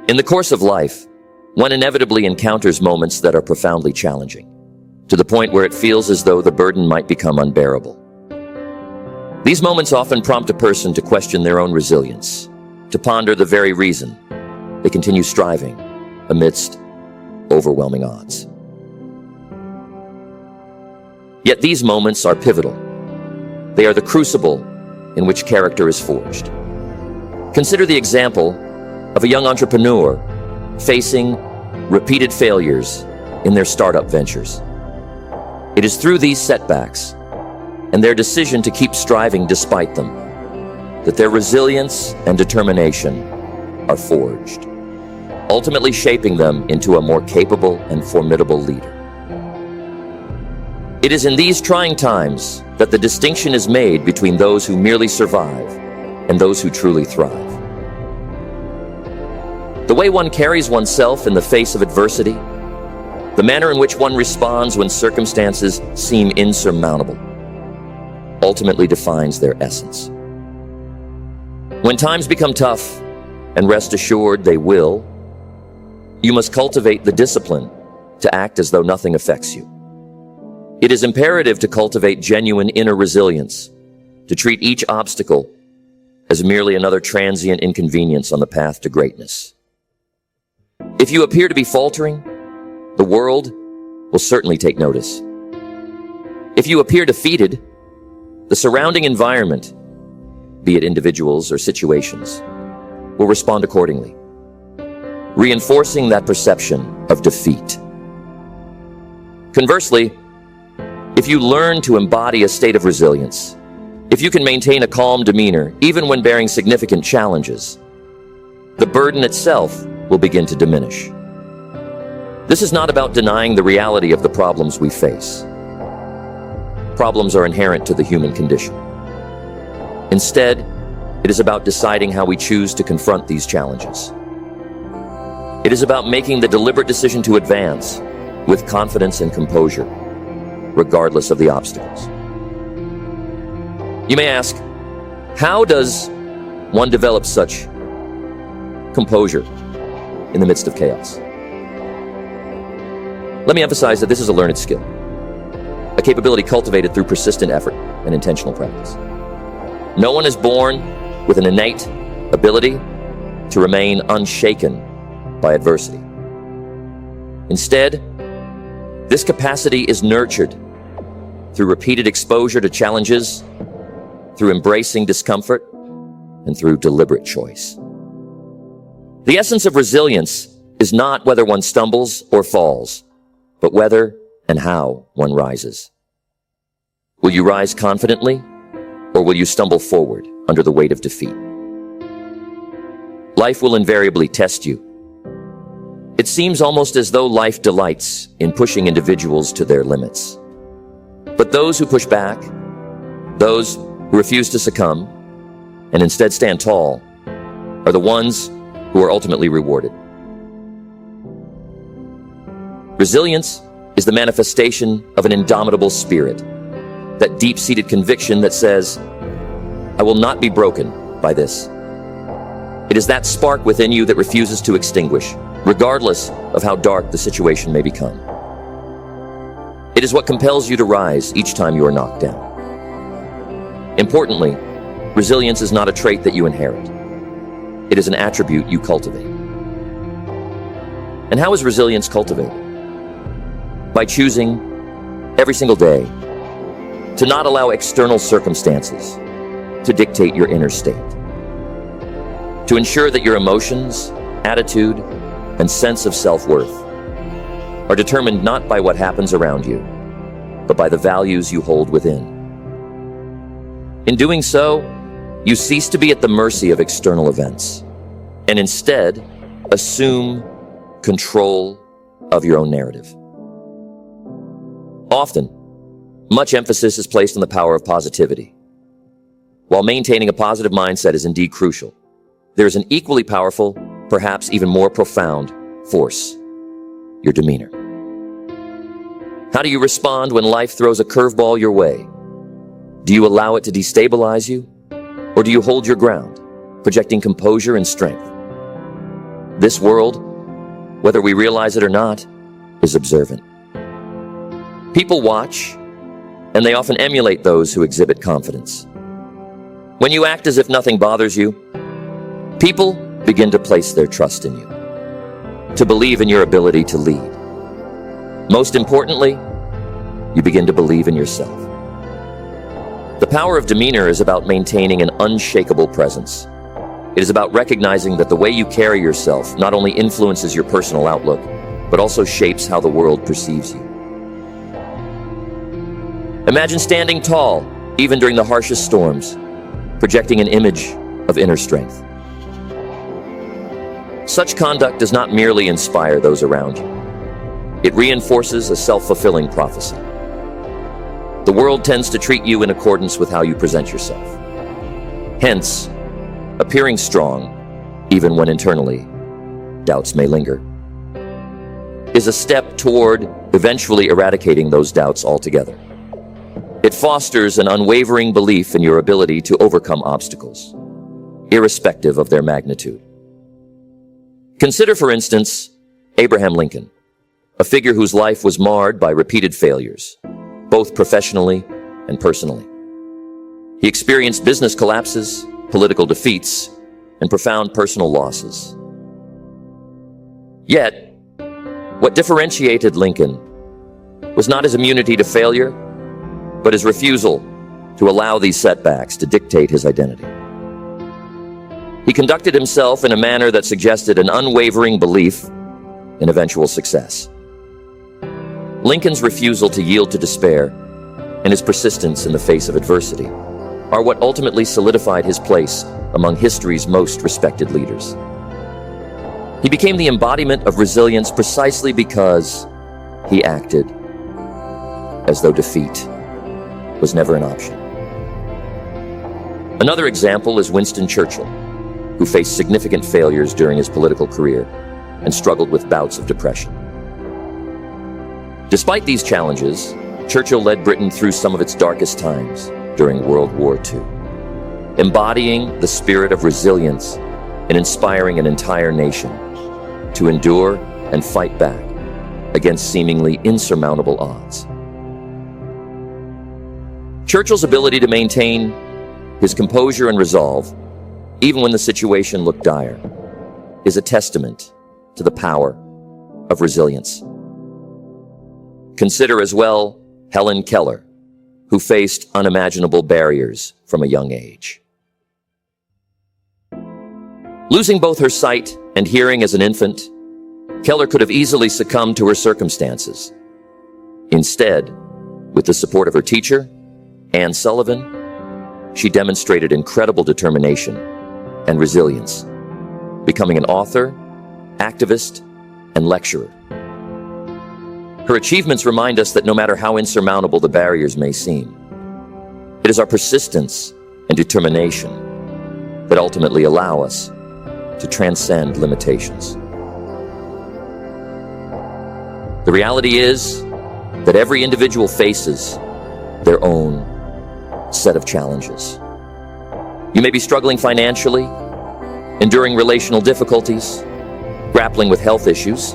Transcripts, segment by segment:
In the course of life, one inevitably encounters moments that are profoundly challenging, to the point where it feels as though the burden might become unbearable. These moments often prompt a person to question their own resilience, to ponder the very reason they continue striving amidst overwhelming odds. Yet these moments are pivotal. They are the crucible in which character is forged. Consider the example of a young entrepreneur facing repeated failures in their startup ventures. It is through these setbacks and their decision to keep striving despite them that their resilience and determination are forged, ultimately shaping them into a more capable and formidable leader. It is in these trying times that the distinction is made between those who merely survive and those who truly thrive. The way one carries oneself in the face of adversity, the manner in which one responds when circumstances seem insurmountable, ultimately defines their essence. When times become tough, and rest assured they will, you must cultivate the discipline to act as though nothing affects you. It is imperative to cultivate genuine inner resilience, to treat each obstacle as merely another transient inconvenience on the path to greatness. If you appear to be faltering, the world will certainly take notice. If you appear defeated, the surrounding environment, be it individuals or situations, will respond accordingly, reinforcing that perception of defeat. Conversely, if you learn to embody a state of resilience, if you can maintain a calm demeanor even when bearing significant challenges, the burden itself will begin to diminish. This is not about denying the reality of the problems we face. Problems are inherent to the human condition. Instead, it is about deciding how we choose to confront these challenges. It is about making the deliberate decision to advance with confidence and composure, regardless of the obstacles. You may ask, how does one develop such composure in the midst of chaos? Let me emphasize that this is a learned skill, a capability cultivated through persistent effort and intentional practice. No one is born with an innate ability to remain unshaken by adversity. Instead, this capacity is nurtured through repeated exposure to challenges, through embracing discomfort, and through deliberate choice. The essence of resilience is not whether one stumbles or falls, but whether and how one rises. Will you rise confidently, or will you stumble forward under the weight of defeat? Life will invariably test you. It seems almost as though life delights in pushing individuals to their limits. But those who push back, those who refuse to succumb, and instead stand tall, are the ones who are ultimately rewarded. Resilience is the manifestation of an indomitable spirit, that deep-seated conviction that says, I will not be broken by this. It is that spark within you that refuses to extinguish, regardless of how dark the situation may become. It is what compels you to rise each time you are knocked down. Importantly, resilience is not a trait that you inherit. It is an attribute you cultivate. And how is resilience cultivated? By choosing every single day to not allow external circumstances to dictate your inner state. To ensure that your emotions, attitude, and sense of self-worth are determined not by what happens around you, but by the values you hold within. In doing so, you cease to be at the mercy of external events, and instead assume control of your own narrative. Often, much emphasis is placed on the power of positivity. While maintaining a positive mindset is indeed crucial, there is an equally powerful, perhaps even more profound force: your demeanor. How do you respond when life throws a curveball your way? Do you allow it to destabilize you, or do you hold your ground, projecting composure and strength? This world, whether we realize it or not, is observant. People watch, and they often emulate those who exhibit confidence. When you act as if nothing bothers you, people begin to place their trust in you, to believe in your ability to lead. Most importantly, you begin to believe in yourself. The power of demeanor is about maintaining an unshakable presence. It is about recognizing that the way you carry yourself not only influences your personal outlook, but also shapes how the world perceives you. Imagine standing tall, even during the harshest storms, projecting an image of inner strength. Such conduct does not merely inspire those around you. It reinforces a self-fulfilling prophecy. The world tends to treat you in accordance with how you present yourself. Hence, appearing strong, even when internally doubts may linger, is a step toward eventually eradicating those doubts altogether. It fosters an unwavering belief in your ability to overcome obstacles, irrespective of their magnitude. Consider, for instance, Abraham Lincoln, a figure whose life was marred by repeated failures, both professionally and personally. He experienced business collapses, political defeats, and profound personal losses. Yet, what differentiated Lincoln was not his immunity to failure, but his refusal to allow these setbacks to dictate his identity. He conducted himself in a manner that suggested an unwavering belief in eventual success. Lincoln's refusal to yield to despair and his persistence in the face of adversity are what ultimately solidified his place among history's most respected leaders. He became the embodiment of resilience precisely because he acted as though defeat was never an option. Another example is Winston Churchill, who faced significant failures during his political career and struggled with bouts of depression. Despite these challenges, Churchill led Britain through some of its darkest times during World War II, embodying the spirit of resilience and inspiring an entire nation to endure and fight back against seemingly insurmountable odds. Churchill's ability to maintain his composure and resolve, even when the situation looked dire, is a testament to the power of resilience. Consider as well Helen Keller, who faced unimaginable barriers from a young age. Losing both her sight and hearing as an infant, Keller could have easily succumbed to her circumstances. Instead, with the support of her teacher, Anne Sullivan, she demonstrated incredible determination and resilience, becoming an author, activist, and lecturer. Her achievements remind us that no matter how insurmountable the barriers may seem, it is our persistence and determination that ultimately allow us to transcend limitations. The reality is that every individual faces their own set of challenges. You may be struggling financially, enduring relational difficulties, grappling with health issues,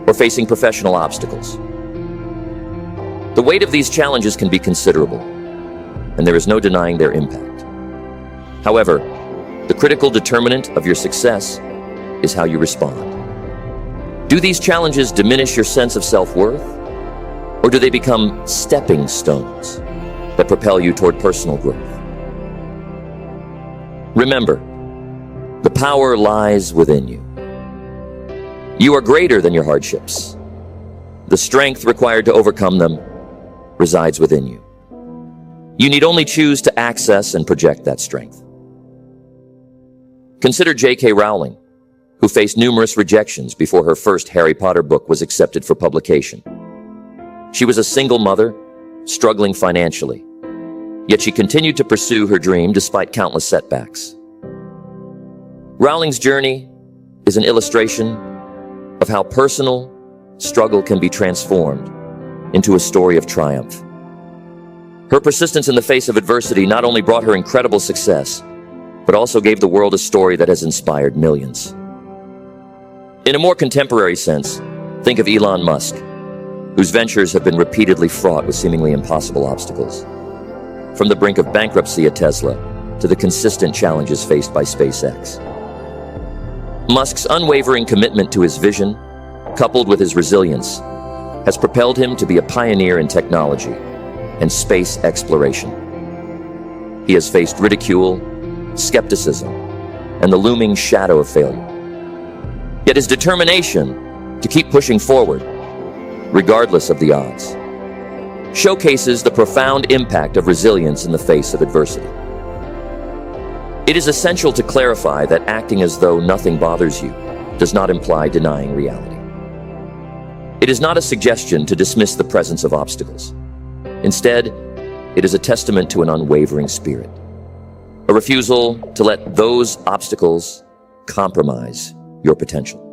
or facing professional obstacles. The weight of these challenges can be considerable, and there is no denying their impact. However, the critical determinant of your success is how you respond. Do these challenges diminish your sense of self-worth, or do they become stepping stones that propel you toward personal growth? Remember, the power lies within you. You are greater than your hardships. The strength required to overcome them resides within you. You need only choose to access and project that strength. Consider J.K. Rowling, who faced numerous rejections before her first Harry Potter book was accepted for publication. She was a single mother, struggling financially, yet she continued to pursue her dream despite countless setbacks. Rowling's journey is an illustration of how personal struggle can be transformed into a story of triumph. Her persistence in the face of adversity not only brought her incredible success, but also gave the world a story that has inspired millions. In a more contemporary sense, think of Elon Musk, whose ventures have been repeatedly fraught with seemingly impossible obstacles. From the brink of bankruptcy at Tesla to the consistent challenges faced by SpaceX. Musk's unwavering commitment to his vision, coupled with his resilience, has propelled him to be a pioneer in technology and space exploration. He has faced ridicule, skepticism, and the looming shadow of failure. Yet his determination to keep pushing forward, regardless of the odds, showcases the profound impact of resilience in the face of adversity. It is essential to clarify that acting as though nothing bothers you does not imply denying reality. It is not a suggestion to dismiss the presence of obstacles. Instead, it is a testament to an unwavering spirit, a refusal to let those obstacles compromise your potential.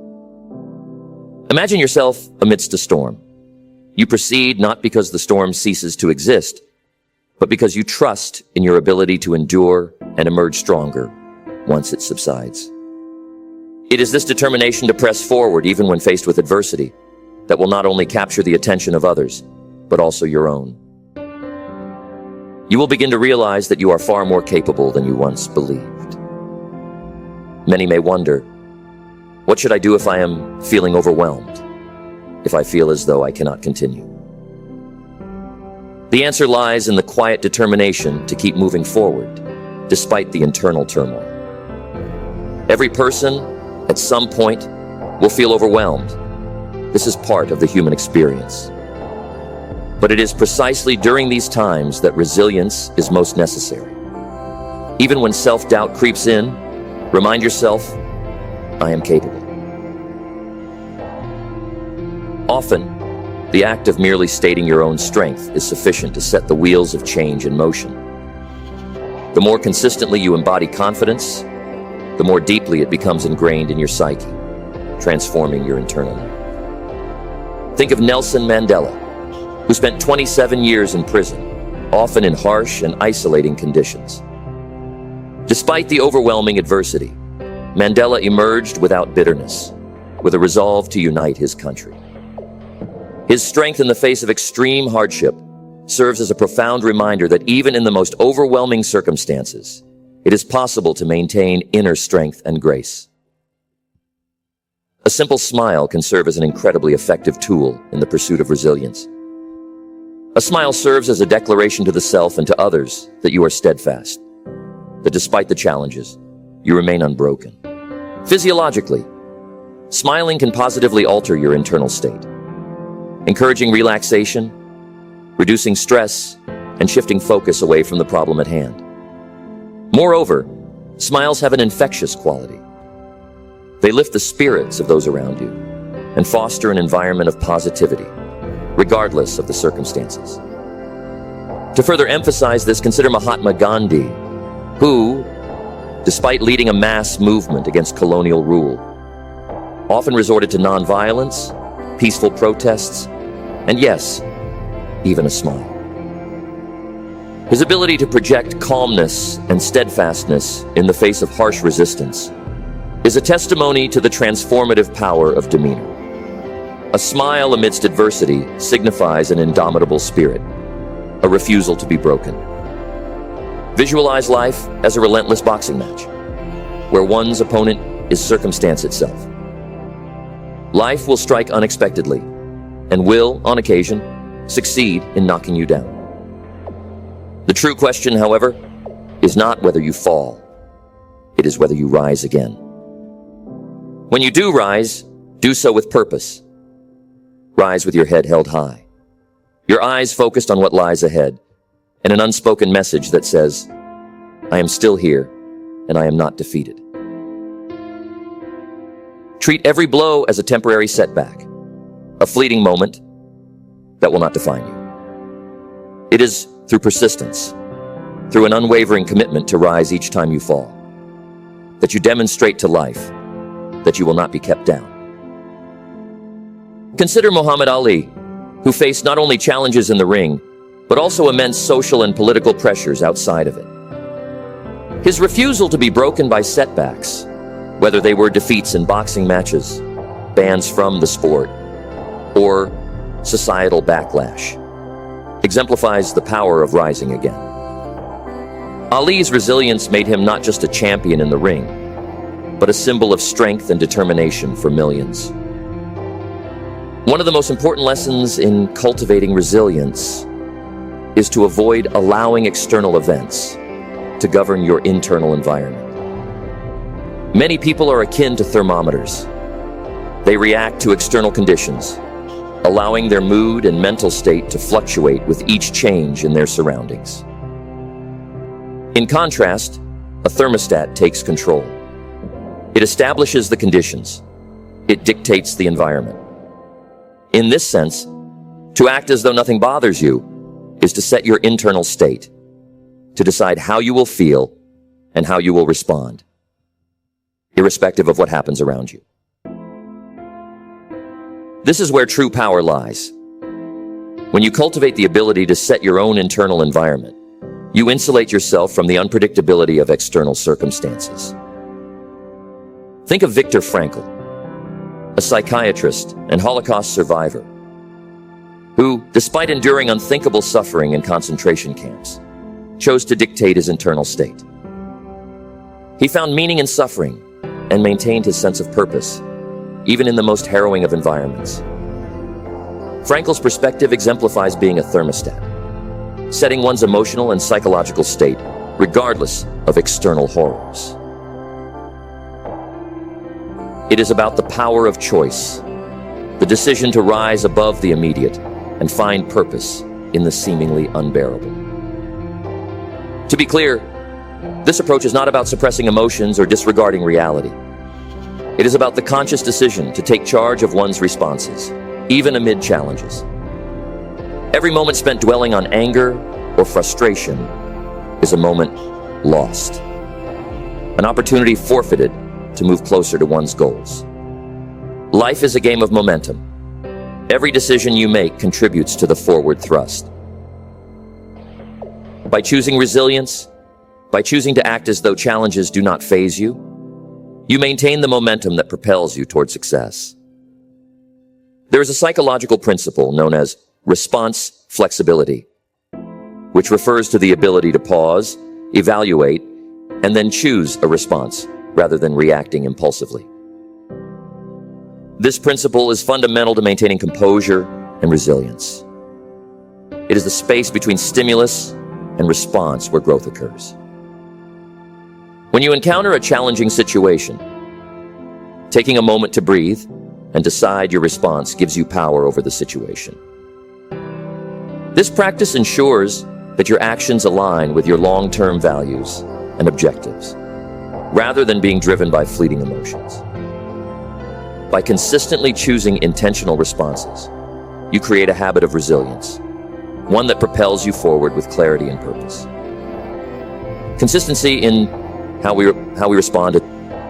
Imagine yourself amidst a storm. You proceed not because the storm ceases to exist, but because you trust in your ability to endure and emerge stronger once it subsides. It is this determination to press forward even when faced with adversity that will not only capture the attention of others, but also your own. You will begin to realize that you are far more capable than you once believed. Many may wonder, what should I do if I am feeling overwhelmed? If I feel as though I cannot continue? The answer lies in the quiet determination to keep moving forward, despite the internal turmoil. Every person, at some point, will feel overwhelmed. This is part of the human experience. But it is precisely during these times that resilience is most necessary. Even when self-doubt creeps in, remind yourself, I am capable. Often, the act of merely stating your own strength is sufficient to set the wheels of change in motion. The more consistently you embody confidence, the more deeply it becomes ingrained in your psyche, transforming your internal life. Think of Nelson Mandela, who spent 27 years in prison, often in harsh and isolating conditions. Despite the overwhelming adversity, Mandela emerged without bitterness, with a resolve to unite his country. His strength in the face of extreme hardship serves as a profound reminder that even in the most overwhelming circumstances, it is possible to maintain inner strength and grace. A simple smile can serve as an incredibly effective tool in the pursuit of resilience. A smile serves as a declaration to the self and to others that you are steadfast, that despite the challenges, you remain unbroken. Physiologically, smiling can positively alter your internal state, encouraging relaxation, reducing stress, and shifting focus away from the problem at hand. Moreover, smiles have an infectious quality. They lift the spirits of those around you and foster an environment of positivity, regardless of the circumstances. To further emphasize this, consider Mahatma Gandhi, who, despite leading a mass movement against colonial rule, often resorted to nonviolence, peaceful protests, and yes, even a smile. His ability to project calmness and steadfastness in the face of harsh resistance is a testimony to the transformative power of demeanor. A smile amidst adversity signifies an indomitable spirit, a refusal to be broken. Visualize life as a relentless boxing match, where one's opponent is circumstance itself. Life will strike unexpectedly, and will, on occasion, succeed in knocking you down. The true question, however, is not whether you fall. It is whether you rise again. When you do rise, do so with purpose. Rise with your head held high, your eyes focused on what lies ahead, and an unspoken message that says, I am still here, and I am not defeated. Treat every blow as a temporary setback, a fleeting moment that will not define you. It is through persistence, through an unwavering commitment to rise each time you fall, that you demonstrate to life that you will not be kept down. Consider Muhammad Ali, who faced not only challenges in the ring, but also immense social and political pressures outside of it. His refusal to be broken by setbacks, whether they were defeats in boxing matches, bans from the sport, or societal backlash, exemplifies the power of rising again. Ali's resilience made him not just a champion in the ring, but a symbol of strength and determination for millions. One of the most important lessons in cultivating resilience is to avoid allowing external events to govern your internal environment. Many people are akin to thermometers. They react to external conditions, allowing their mood and mental state to fluctuate with each change in their surroundings. In contrast, a thermostat takes control. It establishes the conditions. It dictates the environment. In this sense, to act as though nothing bothers you is to set your internal state, to decide how you will feel and how you will respond, irrespective of what happens around you. This is where true power lies. When you cultivate the ability to set your own internal environment, you insulate yourself from the unpredictability of external circumstances. Think of Viktor Frankl, a psychiatrist and Holocaust survivor, who, despite enduring unthinkable suffering in concentration camps, chose to dictate his internal state. He found meaning in suffering and maintained his sense of purpose, even in the most harrowing of environments. Frankl's perspective exemplifies being a thermostat, setting one's emotional and psychological state regardless of external horrors. It is about the power of choice, the decision to rise above the immediate and find purpose in the seemingly unbearable. To be clear, this approach is not about suppressing emotions or disregarding reality. It is about the conscious decision to take charge of one's responses, even amid challenges. Every moment spent dwelling on anger or frustration is a moment lost, an opportunity forfeited to move closer to one's goals. Life is a game of momentum. Every decision you make contributes to the forward thrust. By choosing resilience, by choosing to act as though challenges do not faze you, you maintain the momentum that propels you toward success. There is a psychological principle known as response flexibility, which refers to the ability to pause, evaluate, and then choose a response rather than reacting impulsively. This principle is fundamental to maintaining composure and resilience. It is the space between stimulus and response where growth occurs. When you encounter a challenging situation, taking a moment to breathe and decide your response gives you power over the situation. This practice ensures that your actions align with your long-term values and objectives, rather than being driven by fleeting emotions. By consistently choosing intentional responses, you create a habit of resilience, one that propels you forward with clarity and purpose. Consistency in how we respond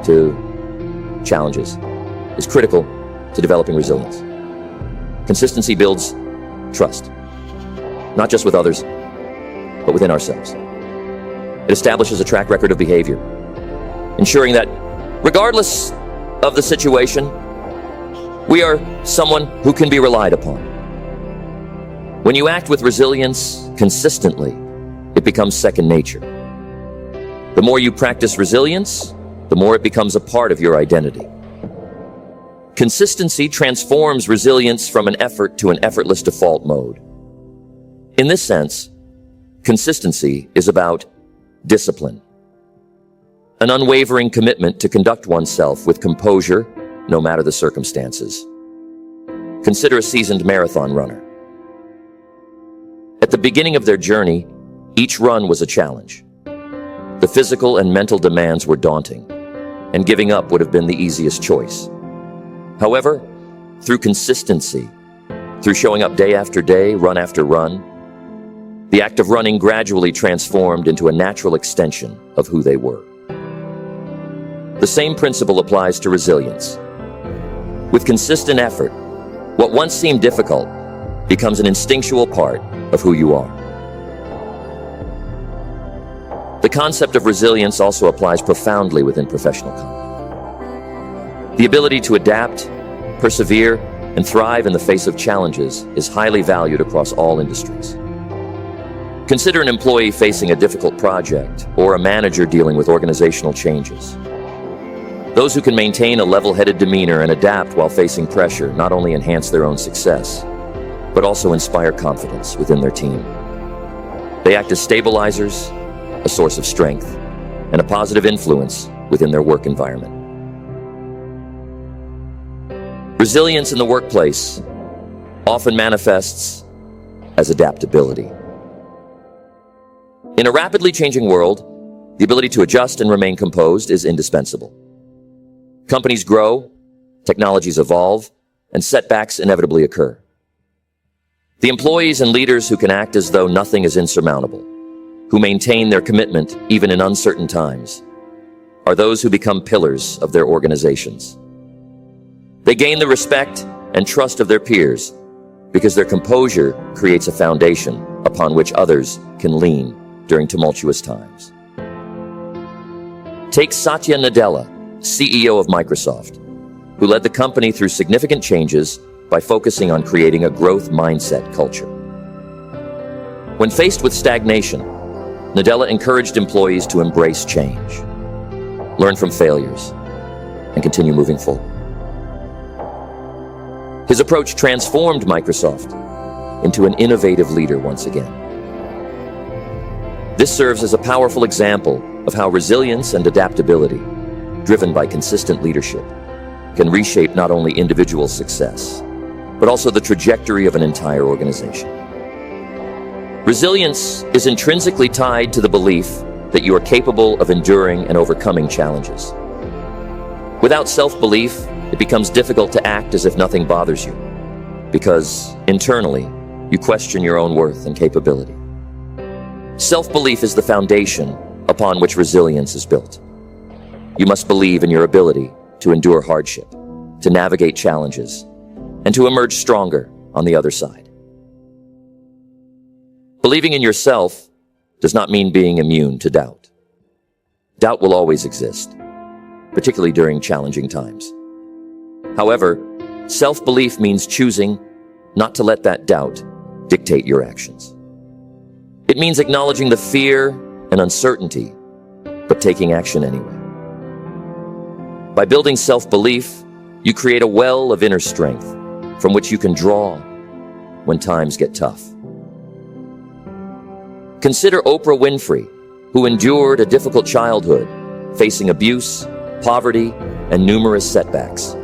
to challenges is critical to developing resilience. Consistency builds trust, not just with others, but within ourselves. It establishes a track record of behavior, ensuring that regardless of the situation, we are someone who can be relied upon. When you act with resilience consistently, it becomes second nature. The more you practice resilience, the more it becomes a part of your identity. Consistency transforms resilience from an effort to an effortless default mode. In this sense, consistency is about discipline, an unwavering commitment to conduct oneself with composure, no matter the circumstances. Consider a seasoned marathon runner. At the beginning of their journey, each run was a challenge. The physical and mental demands were daunting, and giving up would have been the easiest choice. However, through consistency, through showing up day after day, run after run, the act of running gradually transformed into a natural extension of who they were. The same principle applies to resilience. With consistent effort, what once seemed difficult becomes an instinctual part of who you are. The concept of resilience also applies profoundly within professional combat. The ability to adapt, persevere, and thrive in the face of challenges is highly valued across all industries. Consider an employee facing a difficult project or a manager dealing with organizational changes. Those who can maintain a level-headed demeanor and adapt while facing pressure not only enhance their own success, but also inspire confidence within their team. They act as stabilizers, a source of strength, and a positive influence within their work environment. Resilience in the workplace often manifests as adaptability. In a rapidly changing world, the ability to adjust and remain composed is indispensable. Companies grow, technologies evolve, and setbacks inevitably occur. The employees and leaders who can act as though nothing is insurmountable, who maintain their commitment even in uncertain times, are those who become pillars of their organizations. They gain the respect and trust of their peers because their composure creates a foundation upon which others can lean during tumultuous times. Take Satya Nadella, CEO of Microsoft, who led the company through significant changes by focusing on creating a growth mindset culture. When faced with stagnation, Nadella encouraged employees to embrace change, learn from failures, and continue moving forward. His approach transformed Microsoft into an innovative leader once again. This serves as a powerful example of how resilience and adaptability, driven by consistent leadership, can reshape not only individual success, but also the trajectory of an entire organization. Resilience is intrinsically tied to the belief that you are capable of enduring and overcoming challenges. Without self-belief, it becomes difficult to act as if nothing bothers you, because internally, you question your own worth and capability. Self-belief is the foundation upon which resilience is built. You must believe in your ability to endure hardship, to navigate challenges, and to emerge stronger on the other side. Believing in yourself does not mean being immune to doubt. Doubt will always exist, particularly during challenging times. However, self-belief means choosing not to let that doubt dictate your actions. It means acknowledging the fear and uncertainty, but taking action anyway. By building self-belief, you create a well of inner strength from which you can draw when times get tough. Consider Oprah Winfrey, who endured a difficult childhood, facing abuse, poverty, and numerous setbacks.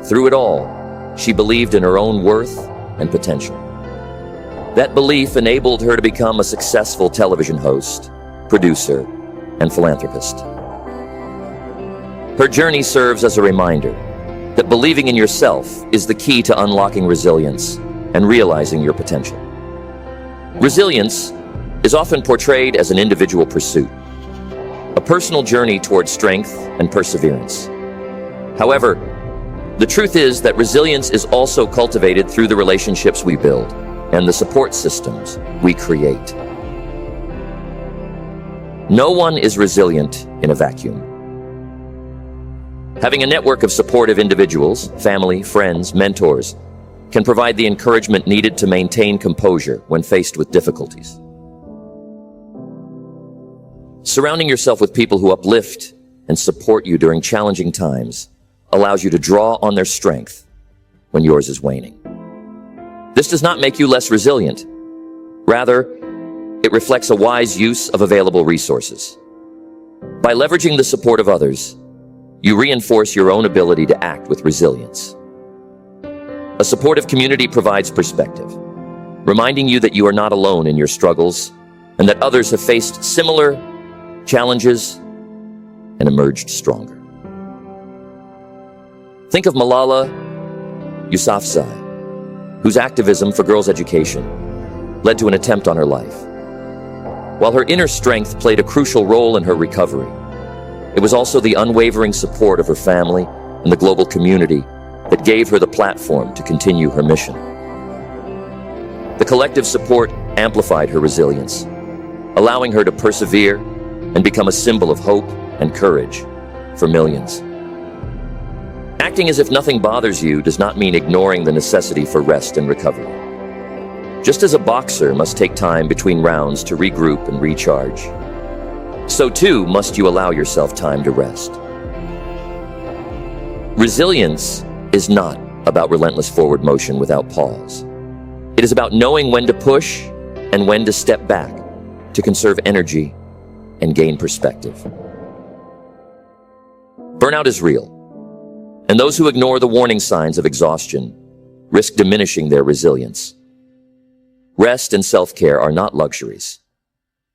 Through it all, she believed in her own worth and potential. That belief enabled her to become a successful television host, producer, and philanthropist. Her journey serves as a reminder that believing in yourself is the key to unlocking resilience and realizing your potential. Resilience is often portrayed as an individual pursuit, a personal journey toward strength and perseverance. However, the truth is that resilience is also cultivated through the relationships we build and the support systems we create. No one is resilient in a vacuum. Having a network of supportive individuals, family, friends, mentors, can provide the encouragement needed to maintain composure when faced with difficulties. Surrounding yourself with people who uplift and support you during challenging times allows you to draw on their strength when yours is waning. This does not make you less resilient. Rather, it reflects a wise use of available resources. By leveraging the support of others, you reinforce your own ability to act with resilience. A supportive community provides perspective, reminding you that you are not alone in your struggles and that others have faced similar challenges and emerged stronger. Think of Malala Yousafzai, whose activism for girls' education led to an attempt on her life. While her inner strength played a crucial role in her recovery, it was also the unwavering support of her family and the global community that gave her the platform to continue her mission. The collective support amplified her resilience, allowing her to persevere and become a symbol of hope and courage for millions. Acting as if nothing bothers you does not mean ignoring the necessity for rest and recovery. Just as a boxer must take time between rounds to regroup and recharge, so too must you allow yourself time to rest. Resilience is not about relentless forward motion without pause. It is about knowing when to push and when to step back to conserve energy and gain perspective. Burnout is real, and those who ignore the warning signs of exhaustion risk diminishing their resilience. Rest and self-care are not luxuries.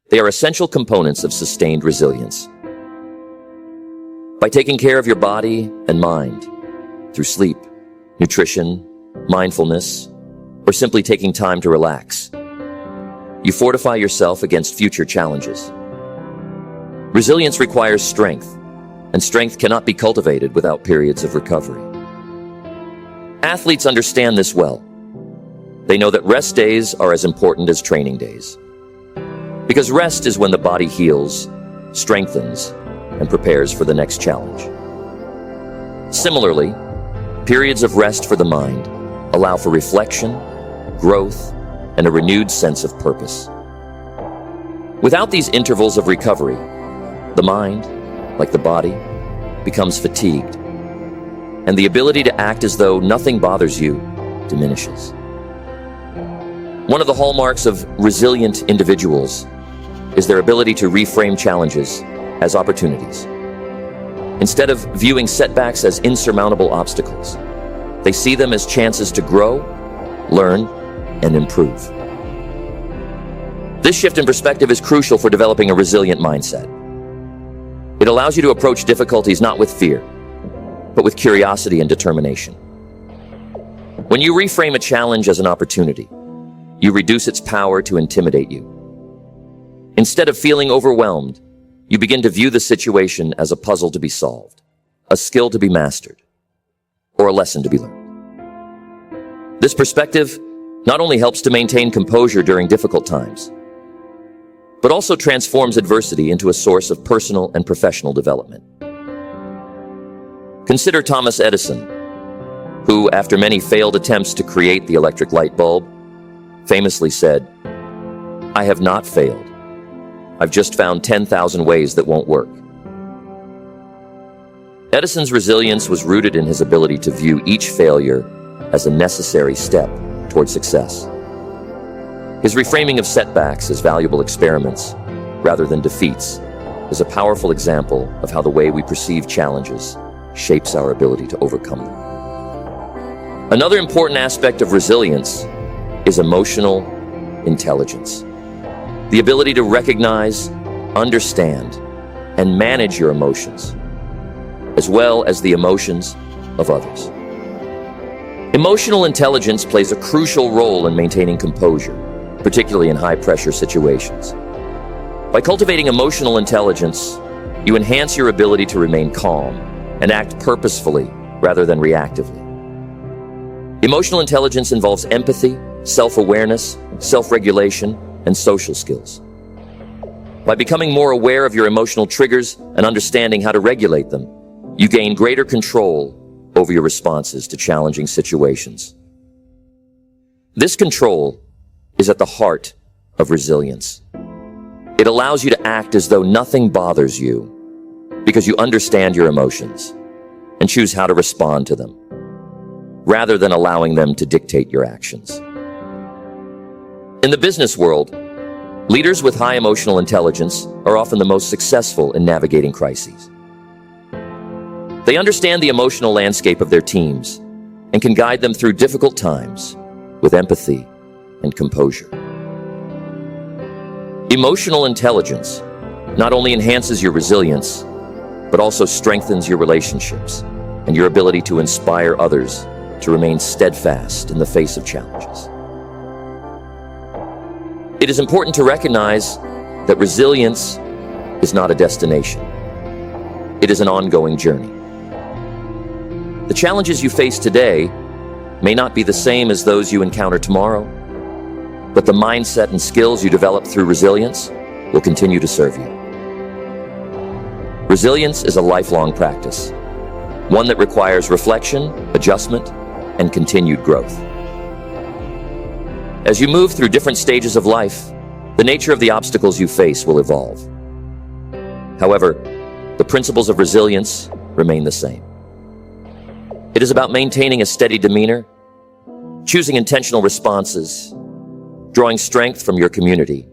They are essential components of sustained resilience. By taking care of your body and mind through sleep, nutrition, mindfulness, or simply taking time to relax, you fortify yourself against future challenges. Resilience requires strength, and strength cannot be cultivated without periods of recovery. Athletes understand this well. They know that rest days are as important as training days. Because rest is when the body heals, strengthens, and prepares for the next challenge. Similarly, periods of rest for the mind allow for reflection, growth, and a renewed sense of purpose. Without these intervals of recovery, the mind, like the body, becomes fatigued, and the ability to act as though nothing bothers you diminishes. One of the hallmarks of resilient individuals is their ability to reframe challenges as opportunities. Instead of viewing setbacks as insurmountable obstacles, they see them as chances to grow, learn, and improve. This shift in perspective is crucial for developing a resilient mindset. It allows you to approach difficulties not with fear, but with curiosity and determination. When you reframe a challenge as an opportunity, you reduce its power to intimidate you. Instead of feeling overwhelmed, you begin to view the situation as a puzzle to be solved, a skill to be mastered, or a lesson to be learned. This perspective not only helps to maintain composure during difficult times, but also transforms adversity into a source of personal and professional development. Consider Thomas Edison, who, after many failed attempts to create the electric light bulb, famously said, "I have not failed. I've just found 10,000 ways that won't work." Edison's resilience was rooted in his ability to view each failure as a necessary step toward success. His reframing of setbacks as valuable experiments rather than defeats is a powerful example of how the way we perceive challenges shapes our ability to overcome them. Another important aspect of resilience is emotional intelligence. The ability to recognize, understand, and manage your emotions, as well as the emotions of others. Emotional intelligence plays a crucial role in maintaining composure, particularly in high-pressure situations. By cultivating emotional intelligence, you enhance your ability to remain calm and act purposefully rather than reactively. Emotional intelligence involves empathy, self-awareness, self-regulation, and social skills. By becoming more aware of your emotional triggers and understanding how to regulate them, you gain greater control over your responses to challenging situations. This control is at the heart of resilience. It allows you to act as though nothing bothers you because you understand your emotions and choose how to respond to them, rather than allowing them to dictate your actions. In the business world, leaders with high emotional intelligence are often the most successful in navigating crises. They understand the emotional landscape of their teams and can guide them through difficult times with empathy and composure. Emotional intelligence not only enhances your resilience, but also strengthens your relationships and your ability to inspire others to remain steadfast in the face of challenges. It is important to recognize that resilience is not a destination. It is an ongoing journey. The challenges you face today may not be the same as those you encounter tomorrow, but the mindset and skills you develop through resilience will continue to serve you. Resilience is a lifelong practice, one that requires reflection, adjustment, and continued growth. As you move through different stages of life, the nature of the obstacles you face will evolve. However, the principles of resilience remain the same. It is about maintaining a steady demeanor, choosing intentional responses, drawing strength from your community,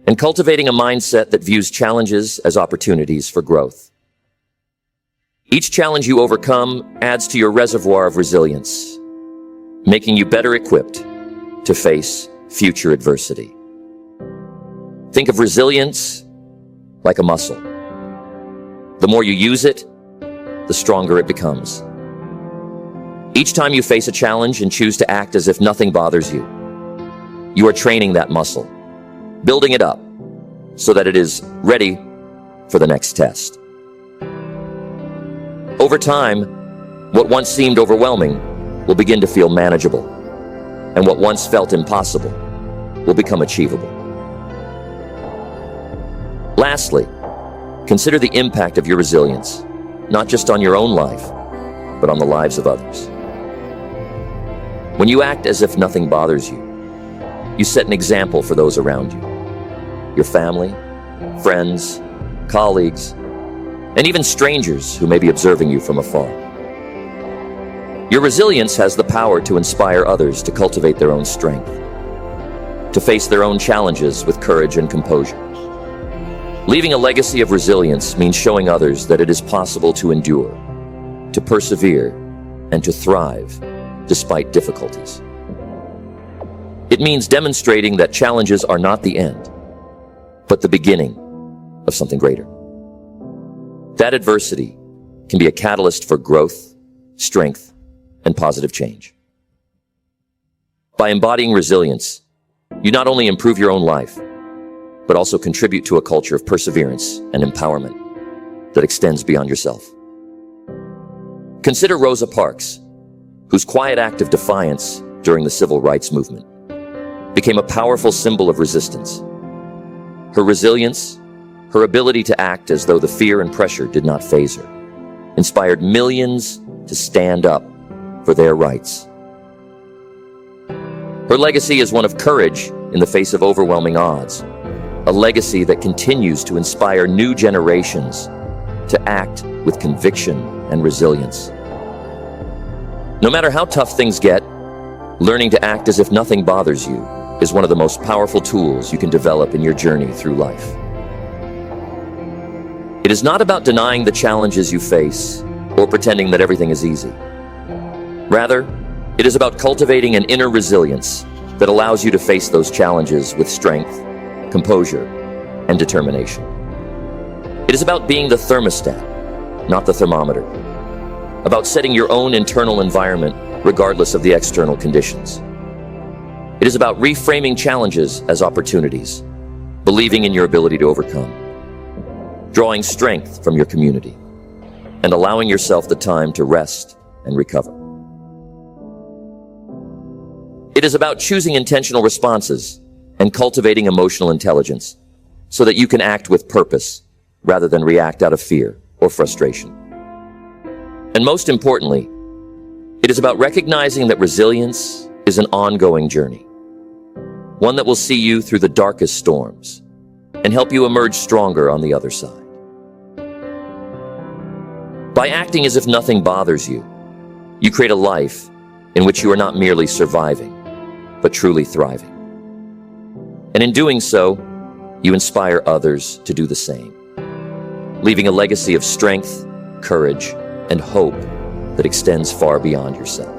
and cultivating a mindset that views challenges as opportunities for growth. Each challenge you overcome adds to your reservoir of resilience, making you better equipped to face future adversity. Think of resilience like a muscle. The more you use it, the stronger it becomes. Each time you face a challenge and choose to act as if nothing bothers you, you are training that muscle, building it up so that it is ready for the next test. Over time, what once seemed overwhelming will begin to feel manageable, and what once felt impossible will become achievable. Lastly, consider the impact of your resilience, not just on your own life, but on the lives of others. When you act as if nothing bothers you, you set an example for those around you, your family, friends, colleagues, and even strangers who may be observing you from afar. Your resilience has the power to inspire others to cultivate their own strength, to face their own challenges with courage and composure. Leaving a legacy of resilience means showing others that it is possible to endure, to persevere, and to thrive despite difficulties. It means demonstrating that challenges are not the end, but the beginning of something greater. That adversity can be a catalyst for growth, strength, and positive change. By embodying resilience, you not only improve your own life, but also contribute to a culture of perseverance and empowerment that extends beyond yourself. Consider Rosa Parks, whose quiet act of defiance during the civil rights movement became a powerful symbol of resistance. Her resilience, her ability to act as though the fear and pressure did not faze her, inspired millions to stand up for their rights. Her legacy is one of courage in the face of overwhelming odds, a legacy that continues to inspire new generations to act with conviction and resilience. No matter how tough things get, learning to act as if nothing bothers you is one of the most powerful tools you can develop in your journey through life. It is not about denying the challenges you face or pretending that everything is easy. Rather, it is about cultivating an inner resilience that allows you to face those challenges with strength, composure, and determination. It is about being the thermostat, not the thermometer. About setting your own internal environment regardless of the external conditions. It is about reframing challenges as opportunities, believing in your ability to overcome, drawing strength from your community, and allowing yourself the time to rest and recover. It is about choosing intentional responses and cultivating emotional intelligence so that you can act with purpose rather than react out of fear or frustration. And most importantly, it is about recognizing that resilience is an ongoing journey, one that will see you through the darkest storms and help you emerge stronger on the other side. By acting as if nothing bothers you, you create a life in which you are not merely surviving, but truly thriving. And in doing so, you inspire others to do the same, leaving a legacy of strength, courage, and hope that extends far beyond yourself.